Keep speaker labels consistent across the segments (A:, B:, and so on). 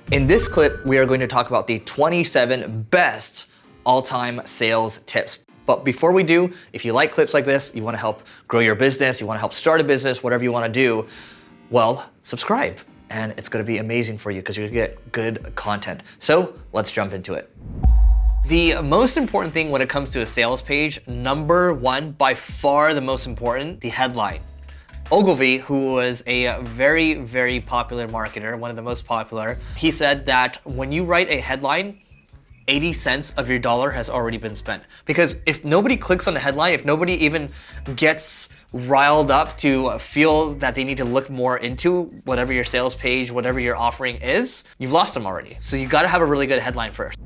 A: In this clip, we are going to talk about the 27 best all-time sales tips. But before we do, if you like clips like this, you want to help grow your business, you want to help start a business, whatever you want to do, well, subscribe. And it's going to be amazing for you because you're going to get good content. So let's jump into it. The most important thing when it comes to a sales page, number one, by far the most important, the headline. Ogilvy, who was a very, very popular marketer, one of the most popular, he said that when you write a headline, 80 cents of your dollar has already been spent. Because if nobody clicks on the headline, if nobody even gets riled up to feel that they need to look more into whatever your sales page, whatever your offering is, you've lost them already. So you gotta have a really good headline first.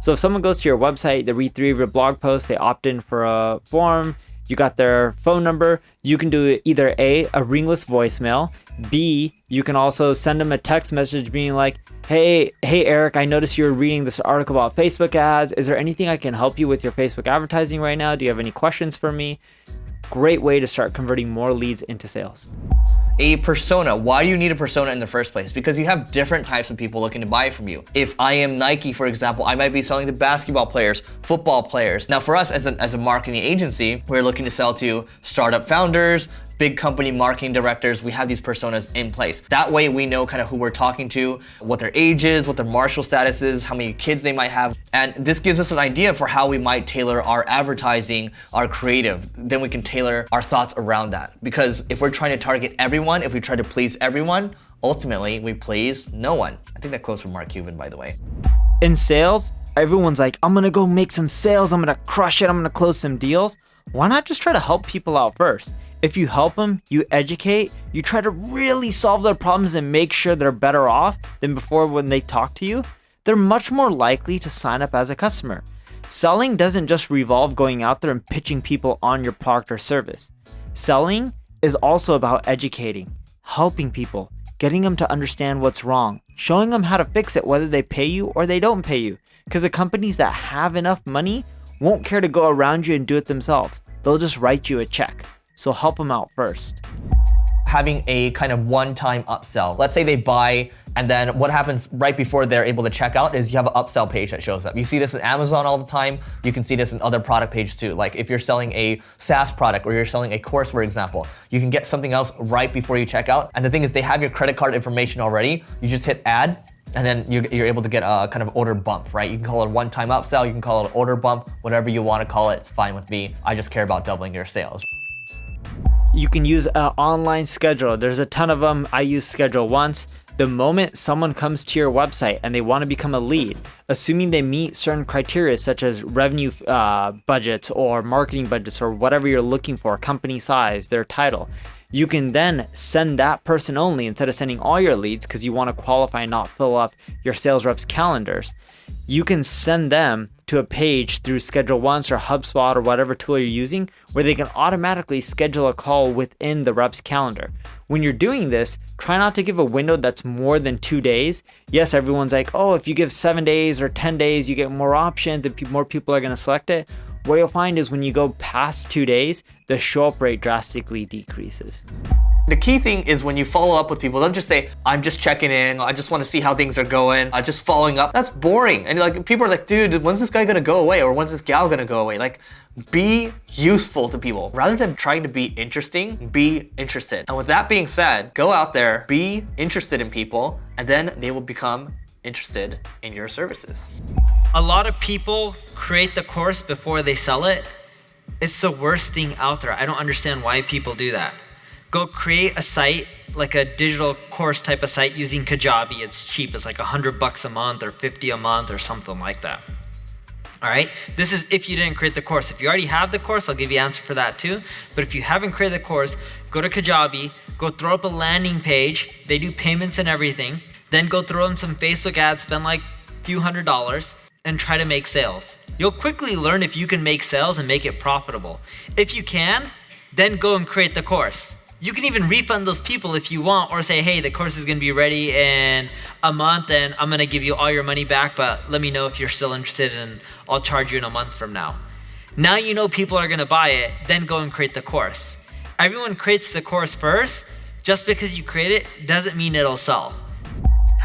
B: So if someone goes to your website, they read 3 of your blog posts, they opt in for a form, you got their phone number, you can do either A, ringless voicemail, B, you can also send them a text message being like, hey Eric, I noticed you're reading this article about Facebook ads. Is there anything I can help you with your Facebook advertising right now? Do you have any questions for me? Great way to start converting more leads into sales.
A: A persona. Why do you need a persona in the first place? Because you have different types of people looking to buy from you. If I am Nike, for example, I might be selling to basketball players, football players. Now for us as a marketing agency, we're looking to sell to startup founders, big company marketing directors. We have these personas in place. That way we know kind of who we're talking to, what their age is, what their marital status is, how many kids they might have. And this gives us an idea for how we might tailor our advertising, our creative. Then we can tailor our thoughts around that. Because if we're trying to target everyone, if we try to please everyone, ultimately we please no one. I think that quote's from Mark Cuban, by the way.
B: In sales, everyone's like, I'm gonna go make some sales, I'm gonna crush it, I'm gonna close some deals. Why not just try to help people out first? If you help them, you educate, you try to really solve their problems and make sure they're better off than before when they talk to you, they're much more likely to sign up as a customer. Selling doesn't just revolve going out there and pitching people on your product or service. Selling is also about educating, helping people, getting them to understand what's wrong, showing them how to fix it whether they pay you or they don't pay you. Because the companies that have enough money won't care to go around you and do it themselves. They'll just write you a check. So help them out first.
A: Having a kind of one-time upsell. Let's say they buy, and then what happens right before they're able to check out is you have an upsell page that shows up. You see this in Amazon all the time. You can see this in other product pages too. Like if you're selling a SaaS product or you're selling a course, for example, you can get something else right before you check out. And the thing is they have your credit card information already. You just hit add, and then you're able to get a kind of order bump, right? You can call it a one-time upsell, you can call it an order bump, whatever you want to call it, it's fine with me. I just care about doubling your sales.
B: You can use an online scheduler. There's a ton of them. I use Schedule Once. The moment someone comes to your website and they want to become a lead, assuming they meet certain criteria such as revenue budgets or marketing budgets or whatever you're looking for, company size, their title, you can then send that person only instead of sending all your leads because you want to qualify and not fill up your sales reps' calendars. You can send them to a page through Schedule Once or HubSpot or whatever tool you're using where they can automatically schedule a call within the rep's calendar. When you're doing this, try not to give a window that's more than 2 days. Yes, everyone's like, oh, if you give 7 days or 10 days, you get more options and more people are going to select it. What you'll find is when you go past 2 days, the show-up rate drastically decreases.
A: The key thing is when you follow up with people, don't just say, I'm just checking in, I just want to see how things are going, just following up. That's boring. And like people are like, dude, when's this guy gonna go away? Or when's this gal gonna go away? Like, be useful to people. Rather than trying to be interesting, be interested. And with that being said, go out there, be interested in people, and then they will become interested in your services.
B: A lot of people create the course before they sell it. It's the worst thing out there. I don't understand why people do that. Go create a site, like a digital course type of site using Kajabi. It's cheap. It's like $100 a month or $50 a month or something like that. All right, this is if you didn't create the course. If you already have the course, I'll give you an answer for that too. But if you haven't created the course, go to Kajabi, go throw up a landing page. They do payments and everything. Then go throw in some Facebook ads, spend like a few $100s and try to make sales. You'll quickly learn if you can make sales and make it profitable. If you can, then go and create the course. You can even refund those people if you want, or say, hey, the course is gonna be ready in a month and I'm gonna give you all your money back, but let me know if you're still interested and I'll charge you in a month from now. Now you know people are gonna buy it, then go and create the course. Everyone creates the course first. Just because you create it doesn't mean it'll sell.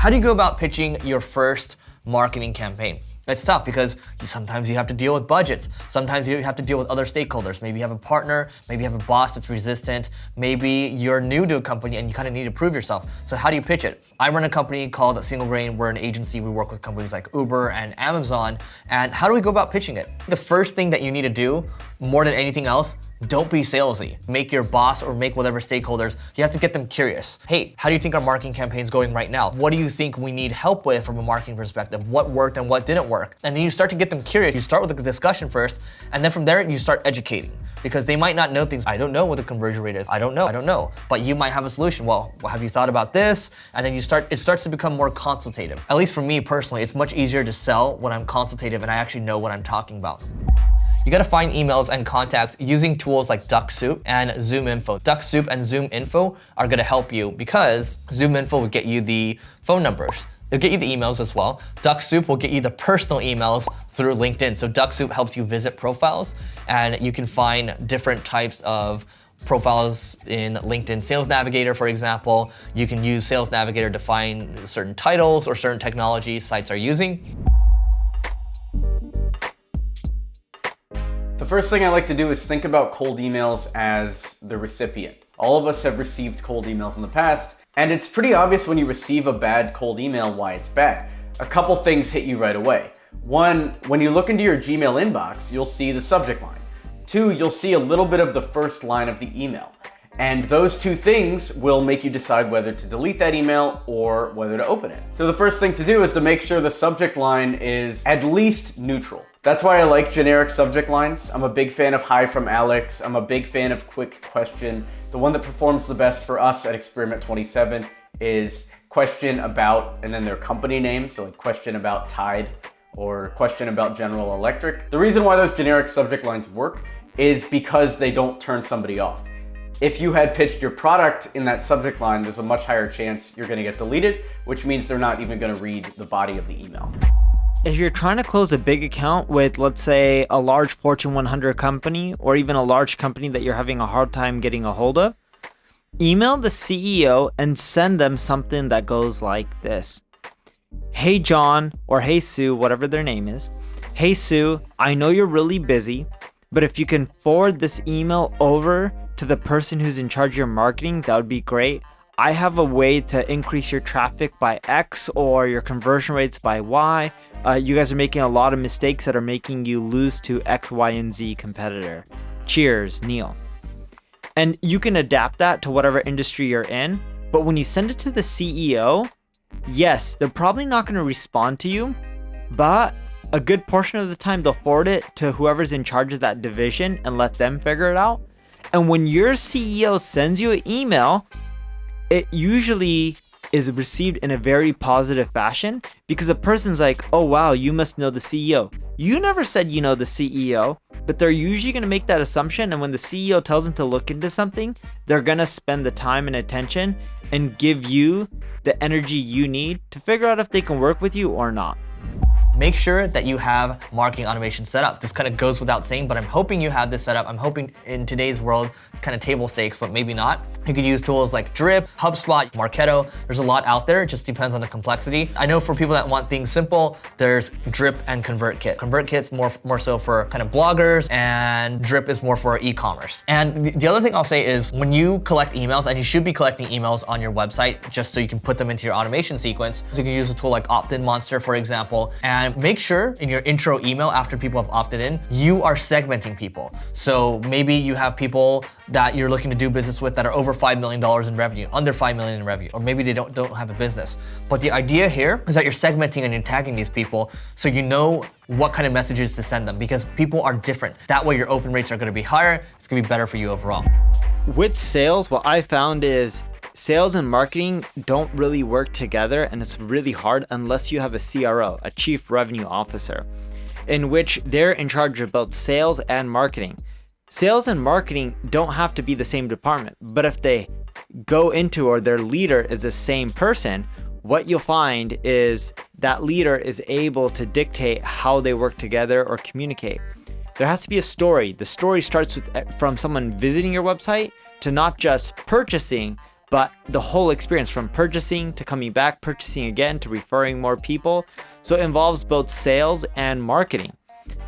A: How do you go about pitching your first marketing campaign? It's tough because sometimes you have to deal with budgets. Sometimes you have to deal with other stakeholders. Maybe you have a partner, maybe you have a boss that's resistant. Maybe you're new to a company and you kind of need to prove yourself. So how do you pitch it? I run a company called Single Grain. We're an agency. We work with companies like Uber and Amazon. And how do we go about pitching it? The first thing that you need to do, more than anything else, don't be salesy. Make your boss or make whatever stakeholders, you have to get them curious. Hey, how do you think our marketing campaign's going right now? What do you think we need help with from a marketing perspective? What worked and what didn't work? And then you start to get them curious. You start with the discussion first, and then from there you start educating, because they might not know things. I don't know what the conversion rate is. I don't know. But you might have a solution. Well, have you thought about this? And then it starts to become more consultative. At least for me personally, it's much easier to sell when I'm consultative and I actually know what I'm talking about. You gotta find emails and contacts using tools like DuckSoup and ZoomInfo. DuckSoup and ZoomInfo are gonna help you because ZoomInfo will get you the phone numbers. They'll get you the emails as well. DuckSoup will get you the personal emails through LinkedIn. So DuckSoup helps you visit profiles, and you can find different types of profiles in LinkedIn Sales Navigator, for example. You can use Sales Navigator to find certain titles or certain technologies sites are using.
C: The first thing I like to do is think about cold emails as the recipient. All of us have received cold emails in the past, and it's pretty obvious when you receive a bad cold email why it's bad. A couple things hit you right away. One, when you look into your Gmail inbox, you'll see the subject line. Two, you'll see a little bit of the first line of the email. And those two things will make you decide whether to delete that email or whether to open it. So the first thing to do is to make sure the subject line is at least neutral. That's why I like generic subject lines. I'm a big fan of Hi from Alex. I'm a big fan of Quick Question. The one that performs the best for us at Experiment 27 is question about, and then their company name. So like question about Tide or question about General Electric. The reason why those generic subject lines work is because they don't turn somebody off. If you had pitched your product in that subject line, there's a much higher chance you're gonna get deleted, which means they're not even gonna read the body of the email.
B: If you're trying to close a big account with, let's say, a large Fortune 100 company, or even a large company that you're having a hard time getting a hold of, email the CEO and send them something that goes like this. Hey John, or hey Sue, whatever their name is. Hey Sue, I know you're really busy, but if you can forward this email over to the person who's in charge of your marketing, that would be great. I have a way to increase your traffic by X or your conversion rates by Y. You guys are making a lot of mistakes that are making you lose to X, Y, and Z competitor. Cheers, Neil. And you can adapt that to whatever industry you're in. But when you send it to the CEO, yes, they're probably not going to respond to you, but a good portion of the time they'll forward it to whoever's in charge of that division and let them figure it out. And when your CEO sends you an email, it usually is received in a very positive fashion because the person's like, oh wow, you must know the CEO. You never said you know the CEO, but they're usually going to make that assumption. And when the CEO tells them to look into something, they're going to spend the time and attention and give you the energy you need to figure out if they can work with you or not.
A: Make sure that you have marketing automation set up. This kind of goes without saying, but I'm hoping you have this set up. I'm hoping in today's world, it's kind of table stakes, but maybe not. You could use tools like Drip, HubSpot, Marketo. There's a lot out there. It just depends on the complexity. I know for people that want things simple, there's Drip and ConvertKit. ConvertKit's more so for kind of bloggers, and Drip is more for e-commerce. And the other thing I'll say is when you collect emails, and you should be collecting emails on your website just so you can put them into your automation sequence. So you can use a tool like Opt-in Monster, for example, and make sure in your intro email after people have opted in, you are segmenting people. So maybe you have people that you're looking to do business with that are over $5 million in revenue, under $5 million in revenue, or maybe they don't have a business. But the idea here is that you're segmenting and you're tagging these people so you know what kind of messages to send them, because people are different. That way your open rates are gonna be higher. It's gonna be better for you overall.
B: With sales, what I found is sales and marketing don't really work together, and it's really hard unless you have a CRO, a Chief Revenue Officer, in which they're in charge of both sales and marketing. Sales and marketing don't have to be the same department, but if they go into or their leader is the same person, what you'll find is that leader is able to dictate how they work together or communicate. There has to be a story. The story starts from someone visiting your website to not just purchasing,
D: but the whole experience from purchasing to coming back, purchasing again to referring more people. So it involves both sales and marketing.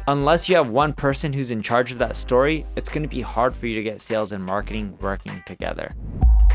D: Unless you have one person who's in charge of that story, it's going to be hard for you to get sales and marketing working together.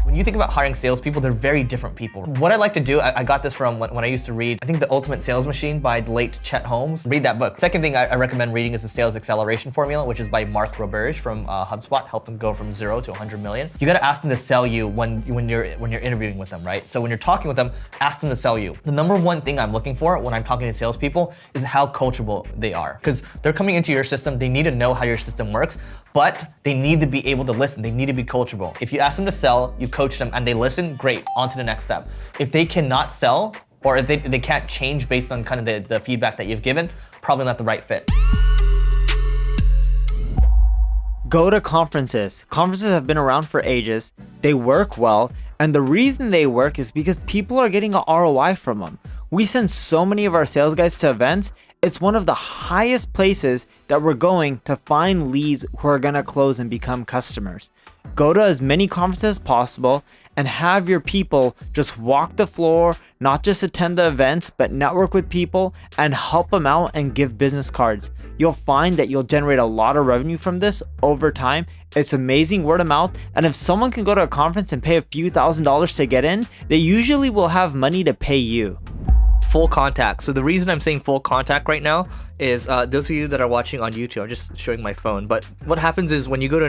A: When you think about hiring salespeople, they're very different people. What I like to do, I got this from when I used to read, I think The Ultimate Sales Machine by the late Chet Holmes. Read that book. Second thing I recommend reading is The Sales Acceleration Formula, which is by Mark Roberge from HubSpot. Helped them go from 0 to 100 million. You gotta ask them to sell you when you're interviewing with them, right? So when you're talking with them, ask them to sell you. The number one thing I'm looking for when I'm talking to salespeople is how coachable they are. Because they're coming into your system, they need to know how your system works, but they need to be able to listen. They need to be coachable. If you ask them to sell, you coach them and they listen, great, on to the next step. If they cannot sell, or if they can't change based on kind of the feedback that you've given, probably not the right fit.
D: Go to conferences. Conferences have been around for ages. They work well. And the reason they work is because people are getting an ROI from them. We send so many of our sales guys to events. It's one of the highest places that we're going to find leads who are gonna close and become customers. Go to as many conferences as possible and have your people just walk the floor, not just attend the events, but network with people and help them out and give business cards. You'll find that you'll generate a lot of revenue from this over time. It's amazing word of mouth. And if someone can go to a conference and pay a few $1,000s to get in, they usually will have money to pay you.
A: Full contact. So the reason I'm saying full contact right now is those of you that are watching on YouTube, I'm just showing my phone, but what happens is when you go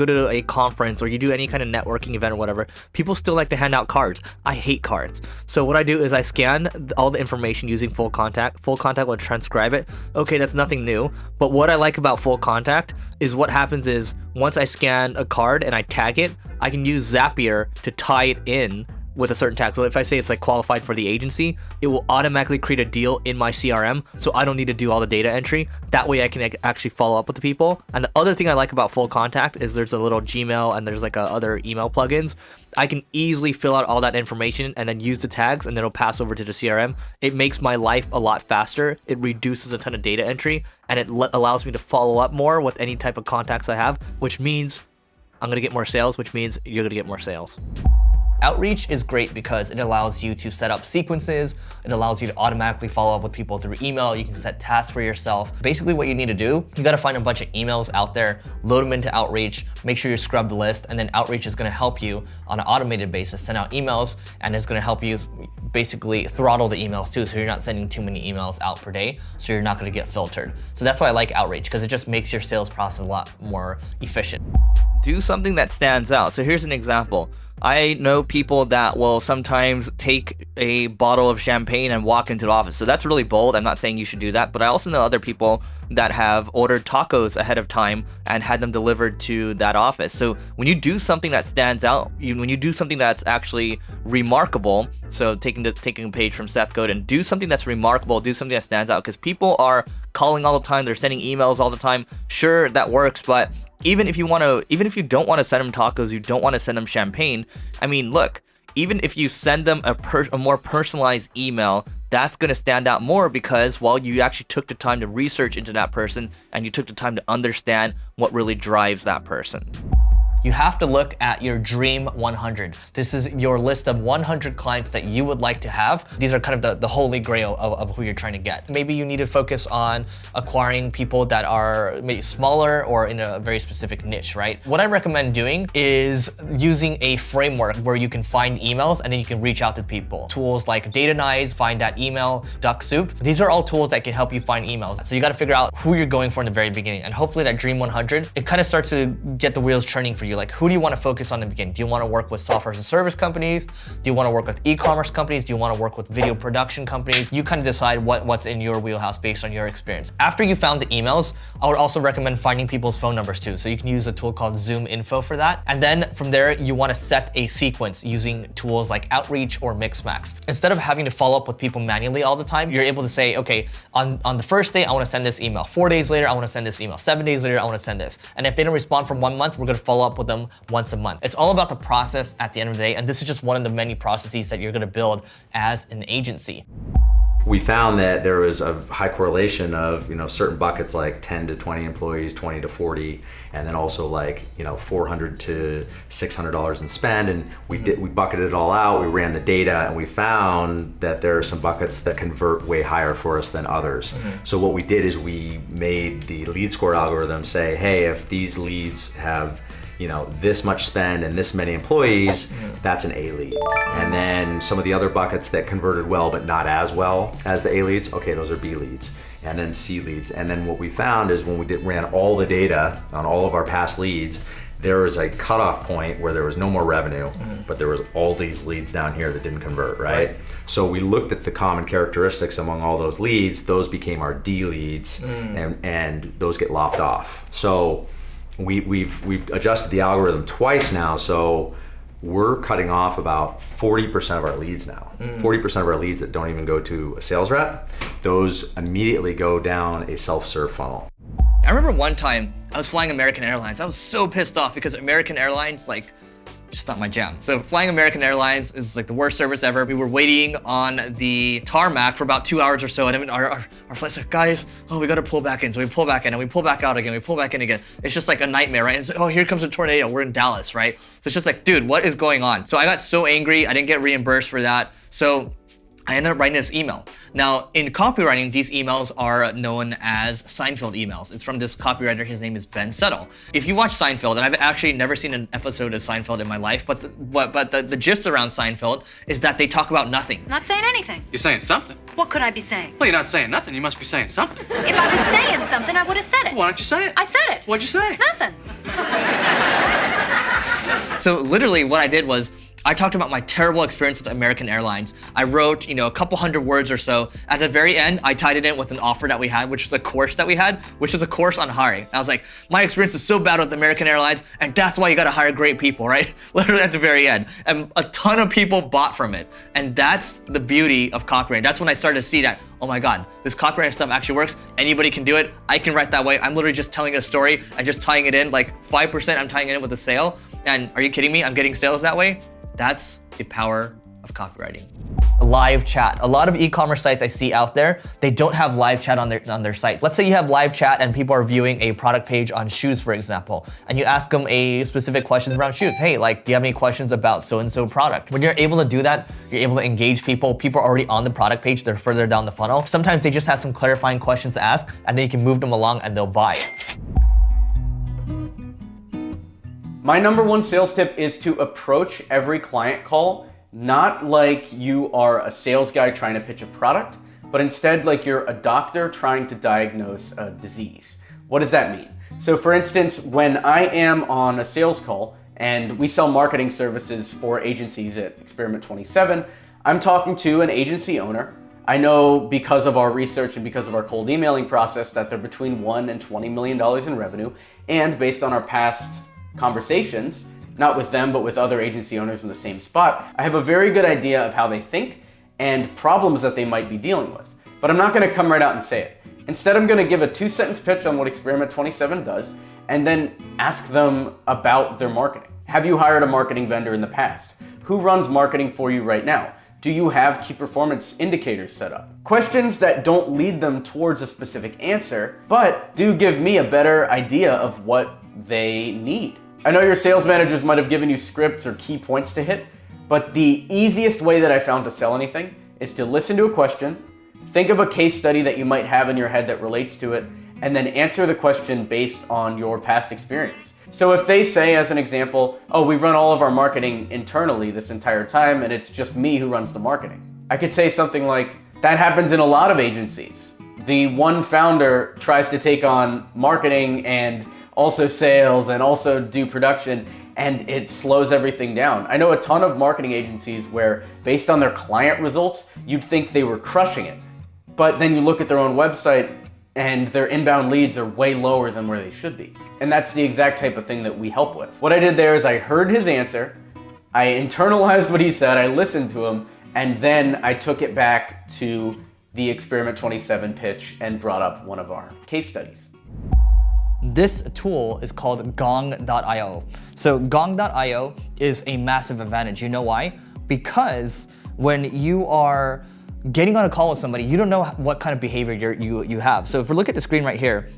A: to a conference or you do any kind of networking event or whatever, people still like to hand out cards. I hate cards. So what I do is I scan all the information using full contact. Full contact will transcribe it. Okay, that's nothing new. But what I like about full contact is what happens is once I scan a card and I tag it, I can use Zapier to tie it in with a certain tag. So if I say it's like qualified for the agency, it will automatically create a deal in my CRM, so I don't need to do all the data entry. That way I can actually follow up with the people. And the other thing I like about full contact is there's a little Gmail and there's like other email plugins. I can easily fill out all that information and then use the tags and then it'll pass over to the CRM. It makes my life a lot faster. It reduces a ton of data entry and it allows me to follow up more with any type of contacts I have, which means I'm gonna get more sales, which means you're gonna get more sales. Outreach is great because it allows you to set up sequences. It allows you to automatically follow up with people through email. You can set tasks for yourself. Basically what you need to do, you gotta find a bunch of emails out there, load them into Outreach, make sure you scrub the list, and then Outreach is gonna help you on an automated basis send out emails, and it's gonna help you basically throttle the emails too, so you're not sending too many emails out per day, so you're not gonna get filtered. So that's why I like Outreach, because it just makes your sales process a lot more efficient. Do something that stands out. So here's an example. I know people that will sometimes take a bottle of champagne and walk into the office. So that's really bold. I'm not saying you should do that, but I also know other people that have ordered tacos ahead of time and had them delivered to that office. So when you do something that stands out, when you do something that's actually remarkable, so taking a page from Seth Godin, do something that's remarkable, do something that stands out, because people are calling all the time, they're sending emails all the time. Sure, that works, but even if you don't want to send them tacos, you don't want to send them champagne. I mean, look, even if you send them a more personalized email, that's going to stand out more because, well, you actually took the time to research into that person and you took the time to understand what really drives that person. You have to look at your dream 100. This is your list of 100 clients that you would like to have. These are kind of the holy grail of who you're trying to get. Maybe you need to focus on acquiring people that are maybe smaller or in a very specific niche, right? What I recommend doing is using a framework where you can find emails and then you can reach out to people. Tools like Datanize, Find That Email, Duck Soup. These are all tools that can help you find emails. So you got to figure out who you're going for in the very beginning. And hopefully that dream 100, it kind of starts to get the wheels churning for you. Like, who do you want to focus on in the beginning? Do you want to work with software as a service companies? Do you want to work with e-commerce companies? Do you want to work with video production companies? You kind of decide what's in your wheelhouse based on your experience. After you found the emails, I would also recommend finding people's phone numbers too. So you can use a tool called Zoom Info for that. And then from there, you want to set a sequence using tools like Outreach or Mixmax. Instead of having to follow up with people manually all the time, you're able to say, okay, on the first day, I want to send this email. 4 days later, I want to send this email. 7 days later, I want to send this. And if they don't respond for 1 month, we're going to follow up with them once a month. It's all about the process at the end of the day, and this is just one of the many processes that you're gonna build as an agency.
E: We found that there was a high correlation of, certain buckets like 10 to 20 employees, 20 to 40, and then also like, $400 to $600 in spend. And we bucketed it all out, we ran the data, and we found that there are some buckets that convert way higher for us than others. So what we did is we made the lead score algorithm say, hey, if these leads have this much spend and this many employees, that's an A lead. And then some of the other buckets that converted well but not as well as the A leads, okay, those are B leads. And then C leads. And then what we found is when we ran all the data on all of our past leads, there was a cutoff point where there was no more revenue, but there was all these leads down here that didn't convert, right? So we looked at the common characteristics among all those leads, those became our D leads, and those get lopped off. So we've adjusted the algorithm twice now, so we're cutting off about 40% of our leads now. 40% of our leads that don't even go to a sales rep, those immediately go down a self-serve funnel.
A: I remember one time I was flying American Airlines. I was so pissed off because American Airlines, just not my jam. So flying American Airlines is like the worst service ever. We were waiting on the tarmac for about 2 hours or so, and I mean, our flight's like, guys, we gotta pull back in. So we pull back in, and we pull back out again, we pull back in again. It's just like a nightmare, right? It's like, here comes a tornado. We're in Dallas, right? So it's just like, dude, what is going on? So I got so angry, I didn't get reimbursed for that. So I ended up writing this email. Now, in copywriting, these emails are known as Seinfeld emails. It's from this copywriter, his name is Ben Settle. If you watch Seinfeld, and I've actually never seen an episode of Seinfeld in my life, but the gist around Seinfeld is that they talk about nothing.
F: Not saying anything.
G: You're saying something.
F: What could I be saying?
G: Well, you're not saying nothing. You must be saying something.
F: If I was saying something, I would have said it.
G: Why don't you say it?
F: I said it.
G: What'd you say?
F: Nothing.
A: So literally what I did was, I talked about my terrible experience with American Airlines. I wrote, a couple hundred words or so. At the very end, I tied it in with an offer that we had, which was a course that we had, which is a course on hiring. I was like, my experience is so bad with American Airlines, and that's why you gotta hire great people, right? Literally at the very end. And a ton of people bought from it. And that's the beauty of copywriting. That's when I started to see that, oh my God, this copywriting stuff actually works. Anybody can do it. I can write that way. I'm literally just telling a story and just tying it in, like 5% I'm tying it in with a sale. And are you kidding me? I'm getting sales that way? That's the power of copywriting. Live chat. A lot of e-commerce sites I see out there, they don't have live chat on their sites. Let's say you have live chat and people are viewing a product page on shoes, for example, and you ask them a specific questions around shoes. Hey, do you have any questions about so-and-so product? When you're able to do that, you're able to engage people. People are already on the product page, they're further down the funnel. Sometimes they just have some clarifying questions to ask, and then you can move them along and they'll buy.
C: My number one sales tip is to approach every client call not like you are a sales guy trying to pitch a product, but instead like you're a doctor trying to diagnose a disease. What does that mean? So for instance, when I am on a sales call and we sell marketing services for agencies at Experiment 27, I'm talking to an agency owner. I know because of our research and because of our cold emailing process that they're between $1 and $20 million in revenue, and based on our past conversations, not with them, but with other agency owners in the same spot, I have a very good idea of how they think and problems that they might be dealing with. But I'm not gonna come right out and say it. Instead, I'm gonna give a 2-sentence pitch on what Experiment 27 does, and then ask them about their marketing. Have you hired a marketing vendor in the past? Who runs marketing for you right now? Do you have key performance indicators set up? Questions that don't lead them towards a specific answer, but do give me a better idea of what they need. I know your sales managers might have given you scripts or key points to hit, but the easiest way that I found to sell anything is to listen to a question, think of a case study that you might have in your head that relates to it, and then answer the question based on your past experience. So if they say, as an example, oh, we've run all of our marketing internally this entire time and it's just me who runs the marketing, I could say something like, that happens in a lot of agencies. The one founder tries to take on marketing and also sales and also do production, and it slows everything down. I know a ton of marketing agencies where based on their client results, you'd think they were crushing it. But then you look at their own website and their inbound leads are way lower than where they should be. And that's the exact type of thing that we help with. What I did there is I heard his answer, I internalized what he said, I listened to him, and then I took it back to the Experiment 27 pitch and brought up one of our case studies.
A: This tool is called gong.io. So gong.io is a massive advantage. You know why? Because when you are getting on a call with somebody, you don't know what kind of behavior you have. So if we look at the screen right here,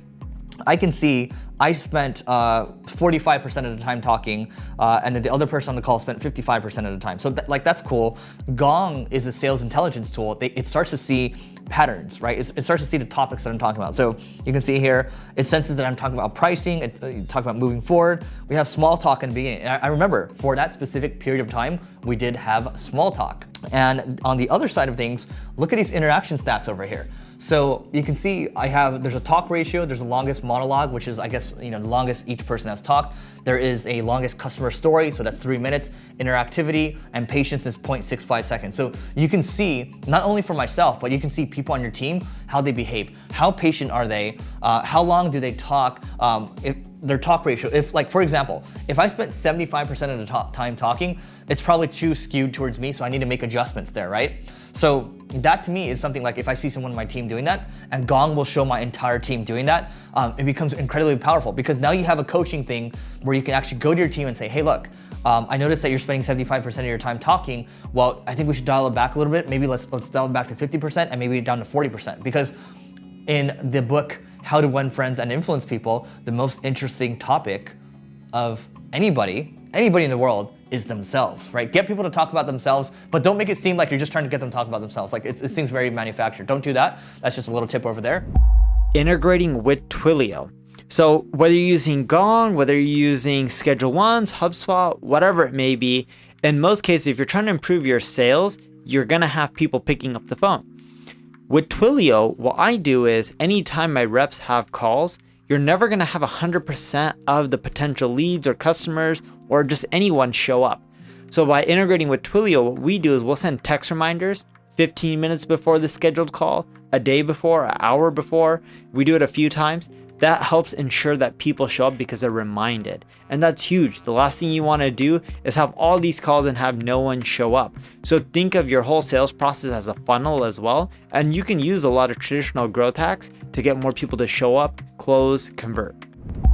A: I can see I spent 45% of the time talking, and then the other person on the call spent 55% of the time. So that's cool. Gong is a sales intelligence tool. It starts to see patterns, right? It starts to see the topics that I'm talking about. So you can see here, it senses that I'm talking about pricing, talking about moving forward. We have small talk in the beginning. And I remember for that specific period of time, we did have small talk. And on the other side of things, look at these interaction stats over here. So you can see there's a talk ratio, there's a longest monologue, which is, I guess, the longest each person has talked. There is a longest customer story, so that's 3 minutes. Interactivity and patience is 0.65 seconds. So you can see, not only for myself, but you can see people on your team, how they behave. How patient are they? How long do they talk? If their talk ratio, for example, if I spent 75% of the time talking, it's probably too skewed towards me, so I need to make adjustments there, right? So that to me is something like if I see someone on my team doing that, and Gong will show my entire team doing that, it becomes incredibly powerful because now you have a coaching thing where you can actually go to your team and say, hey, look, I noticed that you're spending 75% of your time talking. Well, I think we should dial it back a little bit. Maybe let's dial it back to 50% and maybe down to 40%. Because in the book, How to Win Friends and Influence People, the most interesting topic of anybody in the world is themselves, right? Get people to talk about themselves, but don't make it seem like you're just trying to get them to talk about themselves. Like it seems very manufactured. Don't do that. That's just a little tip over there.
D: Integrating with Twilio. So whether you're using Gong, whether you're using Schedule Ones, HubSpot, whatever it may be, in most cases, if you're trying to improve your sales, you're gonna have people picking up the phone. With Twilio, what I do is anytime my reps have calls, you're never gonna have 100% of the potential leads or customers or just anyone show up. So by integrating with Twilio, what we do is we'll send text reminders 15 minutes before the scheduled call, a day before, an hour before. We do it a few times. That helps ensure that people show up because they're reminded. And that's huge. The last thing you want to do is have all these calls and have no one show up. So think of your whole sales process as a funnel as well. And you can use a lot of traditional growth hacks to get more people to show up, close, convert.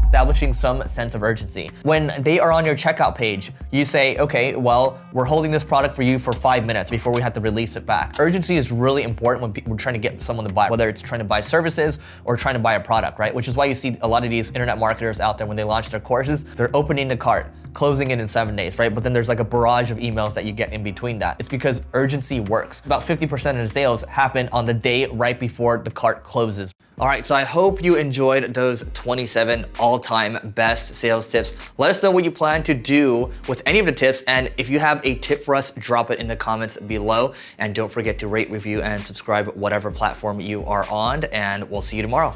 A: Establishing some sense of urgency. When they are on your checkout page, you say, okay, well, we're holding this product for you for 5 minutes before we have to release it back. Urgency is really important when we're trying to get someone to buy, whether it's trying to buy services or trying to buy a product, right? Which is why you see a lot of these internet marketers out there when they launch their courses, they're opening the cart, closing it in 7 days, right? But then there's like a barrage of emails that you get in between that. It's because urgency works. About 50% of the sales happen on the day right before the cart closes. All right, so I hope you enjoyed those 27 all-time best sales tips. Let us know what you plan to do with any of the tips, and if you have a tip for us, drop it in the comments below. And don't forget to rate, review, and subscribe whatever platform you are on, and we'll see you tomorrow.